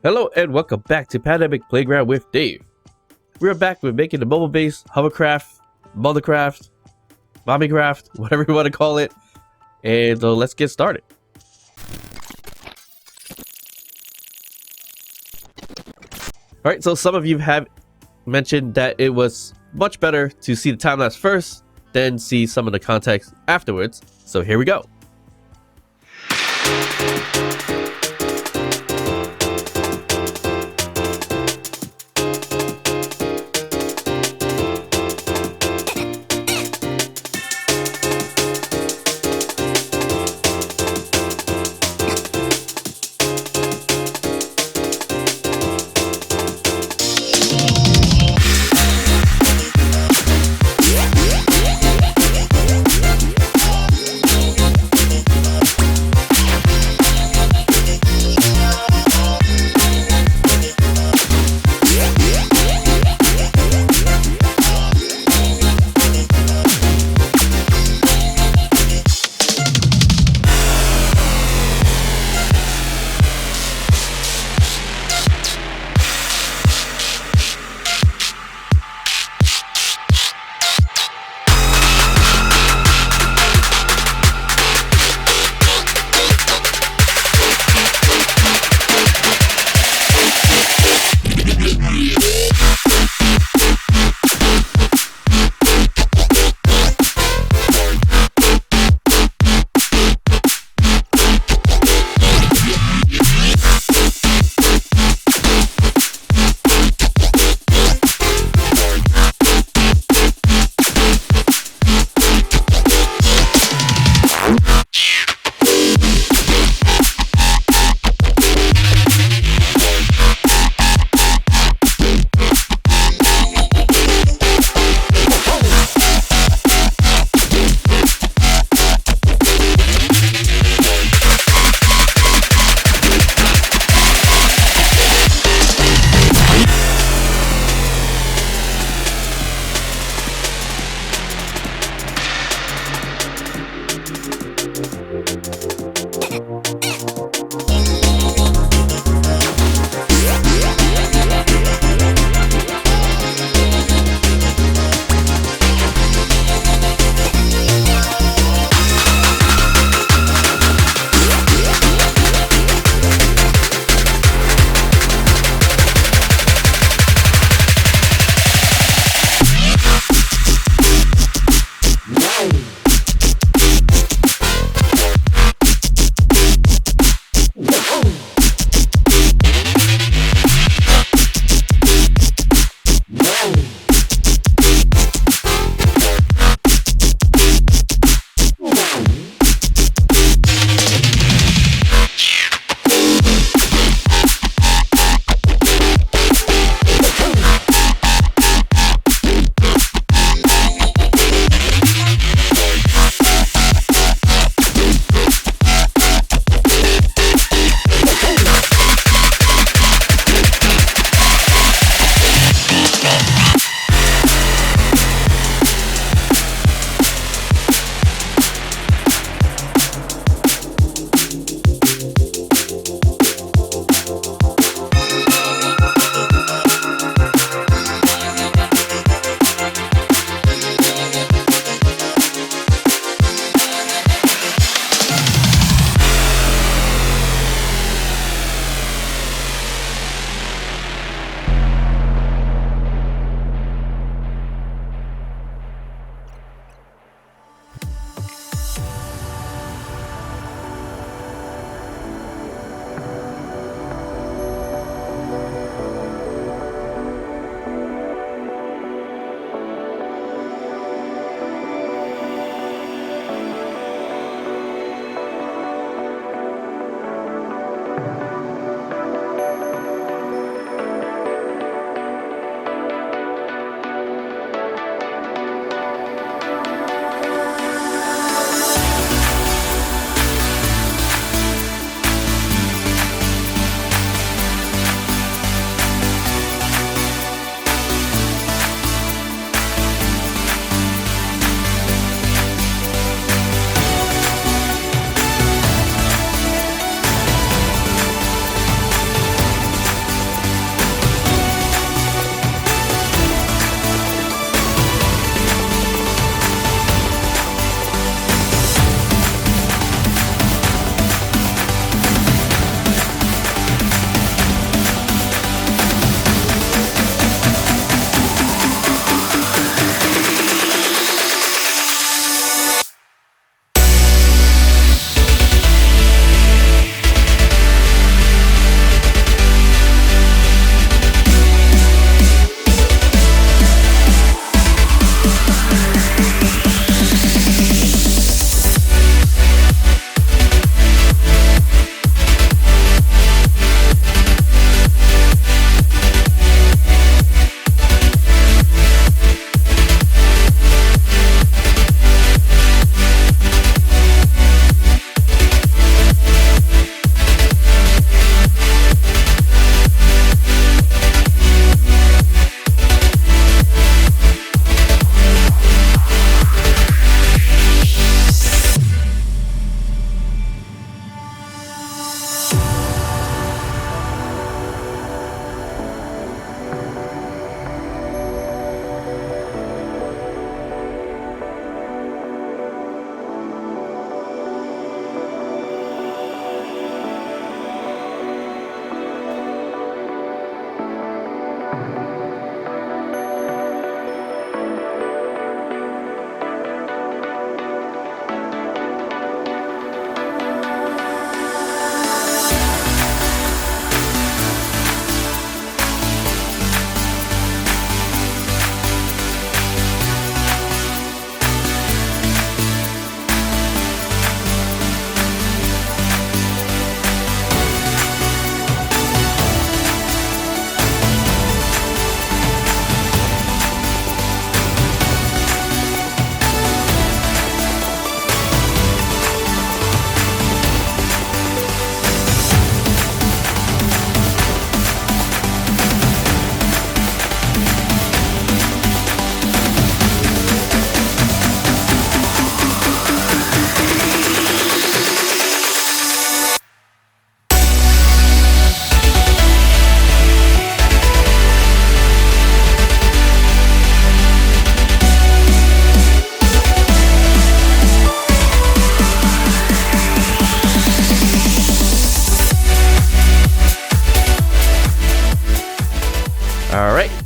Hello and welcome back to Pandemic Playground with Dave. We're back with making the mobile-based hovercraft, mothercraft, mommycraft, whatever you want to call it. And let's get started. Alright, so some of you have mentioned that it was much better to see the time-lapse first, then see some of the context afterwards. So here we go.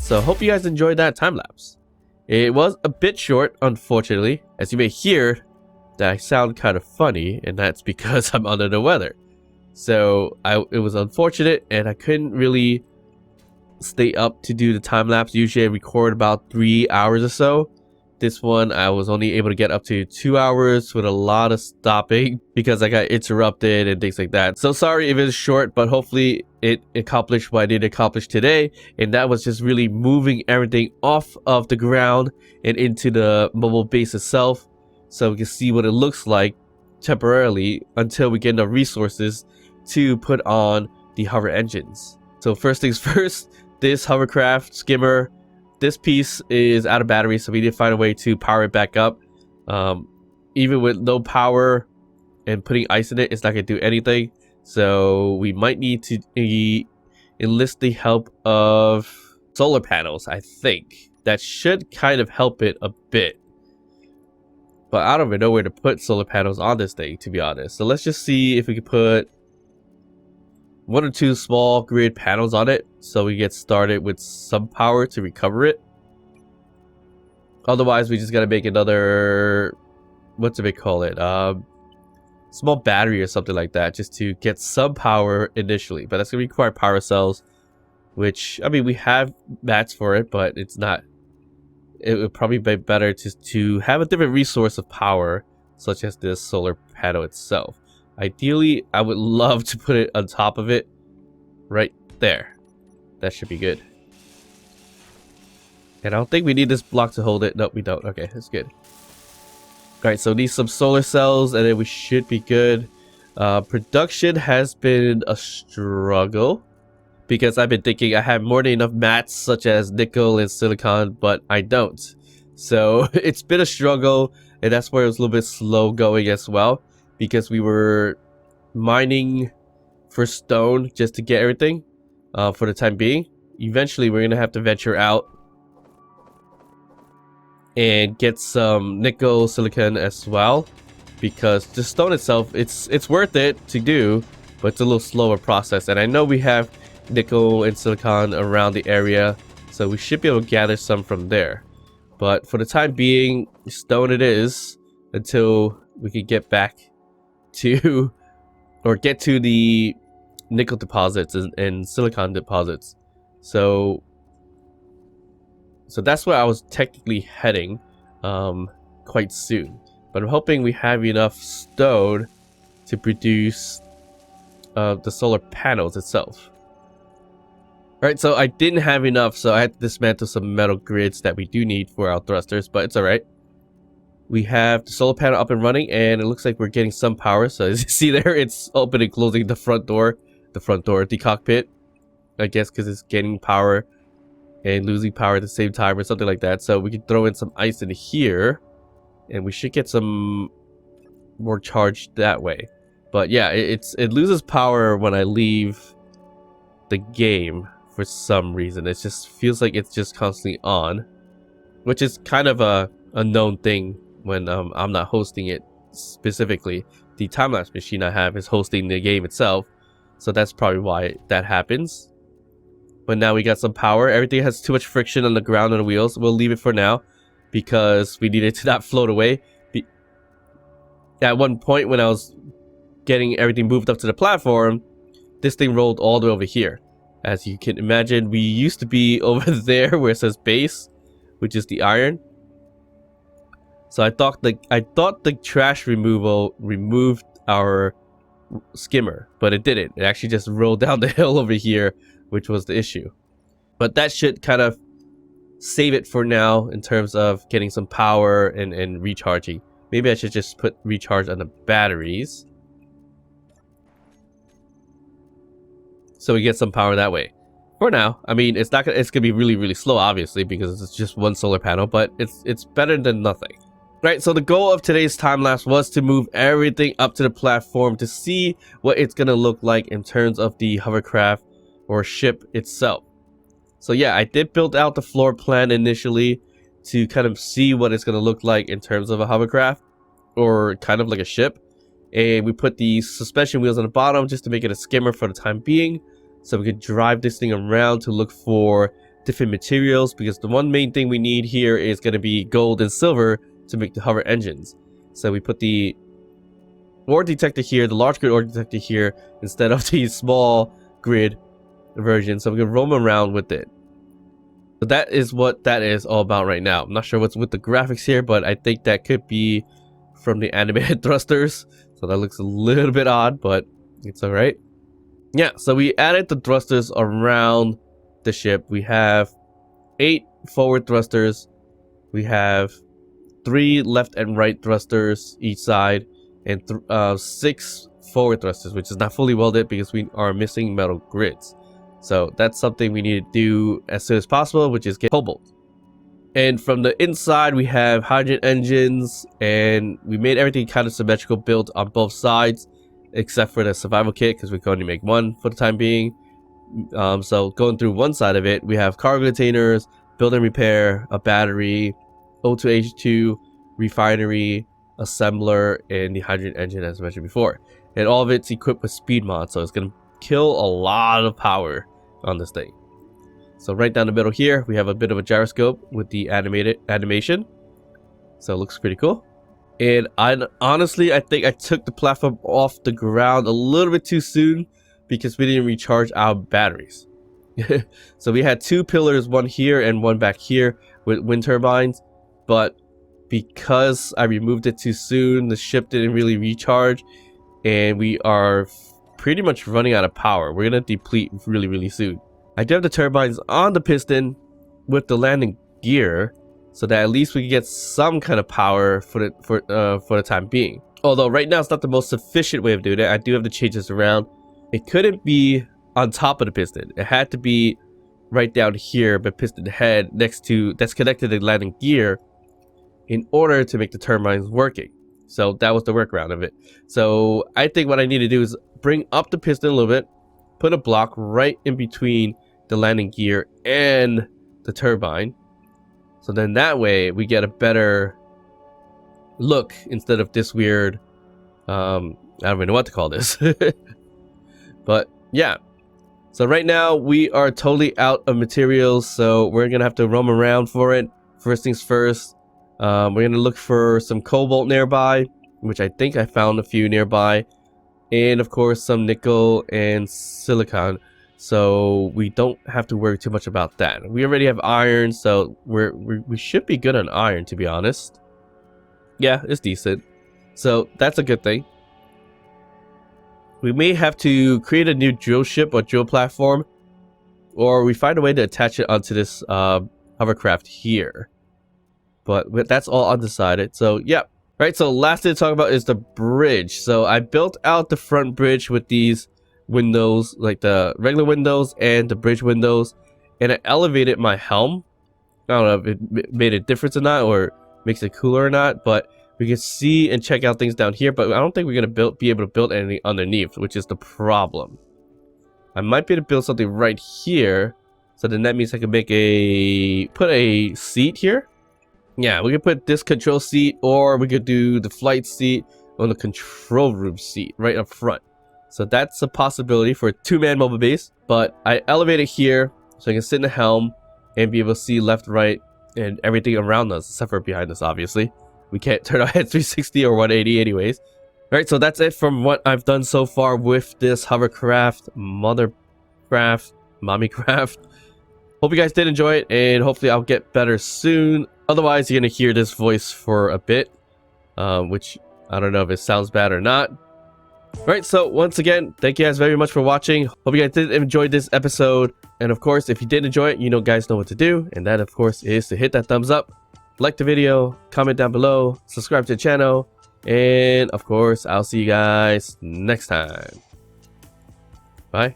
So hope you guys enjoyed that time lapse. It was a bit short, unfortunately, as you may hear that I sound kind of funny, and that's because I'm under the weather. So it was unfortunate, and I couldn't really stay up to do the time lapse. Usually I record about 3 hours or so. This one I was only able to get up to 2 hours with a lot of stopping because I got interrupted and things like that. So sorry if it's short, but hopefully it accomplished what I did accomplish today, and that was just really moving everything off of the ground and into the mobile base itself, so we can see what it looks like temporarily until we get enough resources to put on the hover engines. So first things first, this hovercraft skimmer, this piece is out of battery, so we need to find a way to power it back up. Even with no power and putting ice in it, it's not going to do anything. So we might need to enlist the help of solar panels, I think. That should kind of help it a bit. But I don't even know where to put solar panels on this thing, to be honest. So let's just see if we can put 1 or 2 small grid panels on it so we get started with some power to recover it. Otherwise, we just gotta make another, what do they call it, small battery or something like that, just to get some power initially. But that's gonna require power cells, which, I mean, we have mats for it, but it's not, it would probably be better to have a different resource of power, such as this solar panel itself. Ideally, I would love to put it on top of it right there. That should be good. And I don't think we need this block to hold it. Nope, we don't. Okay, that's good. Alright, so need some solar cells and then we should be good. Production has been a struggle because I've been thinking I have more than enough mats such as nickel and silicon, but I don't. So it's been a struggle, and that's where it was a little bit slow going as well, because we were mining for stone just to get everything for the time being. Eventually we're gonna have to venture out and get some nickel, silicon as well, because the stone itself, it's worth it to do, but it's a little slower process. And I know we have nickel and silicon around the area, so we should be able to gather some from there. But for the time being, stone it is until we can get back to or get to the nickel deposits and silicon deposits. So that's where I was technically heading quite soon, but I'm hoping we have enough stone to produce the solar panels itself. Alright, so I didn't have enough, so I had to dismantle some metal grids that we do need for our thrusters, but it's alright. We have the solar panel up and running, and it looks like we're getting some power. So as you see there, it's opening and closing the front door, the cockpit, I guess, because it's getting power and losing power at the same time or something like that. So we can throw in some ice in here, and we should get some more charge that way. But yeah, it loses power when I leave the game for some reason. It just feels like it's just constantly on, which is kind of a known thing when I'm not hosting it specifically. The time-lapse machine I have is hosting the game itself, so that's probably why that happens. But now we got some power. Everything has too much friction on the ground and the wheels. We'll leave it for now because we need it to not float away. At one point when I was getting everything moved up to the platform, this thing rolled all the way over here. As you can imagine, we used to be over there where it says base, which is the iron. So I thought the trash removal removed our skimmer, but it didn't. It actually just rolled down the hill over here, which was the issue. But that should kind of save it for now in terms of getting some power and recharging. Maybe I should just put recharge on the batteries, so we get some power that way. For now, I mean, it's gonna be really slow, obviously, because it's just one solar panel, but it's better than nothing. Right, so the goal of today's time lapse was to move everything up to the platform to see what it's gonna look like in terms of the hovercraft or ship itself. So yeah, I did build out the floor plan initially to kind of see what it's gonna look like in terms of a hovercraft or kind of like a ship. And we put the suspension wheels on the bottom just to make it a skimmer for the time being, so we could drive this thing around to look for different materials, because the one main thing we need here is going to be gold and silver to make the hover engines. So we put the ore detector here, the large grid ore detector here, instead of the small grid version, so we can roam around with it. So that is what that is all about right now. I'm not sure what's with the graphics here, but I think that could be from the animated thrusters, so that looks a little bit odd, but it's all right. Yeah, so we added the thrusters around the ship. We have 8 forward thrusters, we have 3 left and right thrusters each side, and 6 forward thrusters, which is not fully welded because we are missing metal grids. So that's something we need to do as soon as possible, which is get cobalt. And from the inside, we have hydrogen engines, and we made everything kind of symmetrical built on both sides, except for the survival kit, because we can only make one for the time being. So going through one side of it, we have cargo containers, build and repair, a battery, O2H2, refinery, assembler, and the hydrogen engine, as mentioned before. And all of it's equipped with speed mod, so it's going to kill a lot of power on this thing. So right down the middle here, we have a bit of a gyroscope with the animation. So it looks pretty cool. And honestly, I think I took the platform off the ground a little bit too soon because we didn't recharge our batteries. So we had 2 pillars, one here and one back here with wind turbines. But because I removed it too soon, the ship didn't really recharge. And we are pretty much running out of power. We're going to deplete really soon. I do have the turbines on the piston with the landing gear, so that at least we can get some kind of power for the time being. Although right now it's not the most efficient way of doing it. I do have to change this around. It couldn't be on top of the piston. It had to be right down here, but piston head next to that's connected to the landing gear in order to make the turbines working. So that was the workaround of it. So I think what I need to do is bring up the piston a little bit, put a block right in between the landing gear and the turbine. So then that way we get a better look instead of this weird, I don't even know what to call this. But yeah. So right now we are totally out of materials, so we're going to have to roam around for it. First things first, we're going to look for some cobalt nearby, which I think I found a few nearby. And of course some nickel and silicon, so we don't have to worry too much about that. We already have iron, so we should be good on iron, to be honest. Yeah, it's decent, so that's a good thing. We may have to create a new drill ship or drill platform, or we find a way to attach it onto this hovercraft here, but that's all undecided. So yeah. Right, so last thing to talk about is the bridge. So I built out the front bridge with these windows, like the regular windows and the bridge windows, and I elevated my helm. I don't know if it made a difference or not, or makes it cooler or not, but we can see and check out things down here, but I don't think we're gonna be able to build anything underneath, which is the problem. I might be able to build something right here, so then that means I can make put a seat here. Yeah, we could put this control seat, or we could do the flight seat on the control room seat right up front. So that's a possibility for a 2-man mobile base. But I elevated here so I can sit in the helm and be able to see left, right, and everything around us, except for behind us, obviously. We can't turn our head 360 or 180 anyways. Alright, so that's it from what I've done so far with this hovercraft, mothercraft, mommycraft. Hope you guys did enjoy it, and hopefully I'll get better soon. Otherwise, you're going to hear this voice for a bit, which I don't know if it sounds bad or not. Alright, so once again, thank you guys very much for watching. Hope you guys did enjoy this episode. And of course, if you did enjoy it, you guys know what to do. And that, of course, is to hit that thumbs up, like the video, comment down below, subscribe to the channel. And of course, I'll see you guys next time. Bye.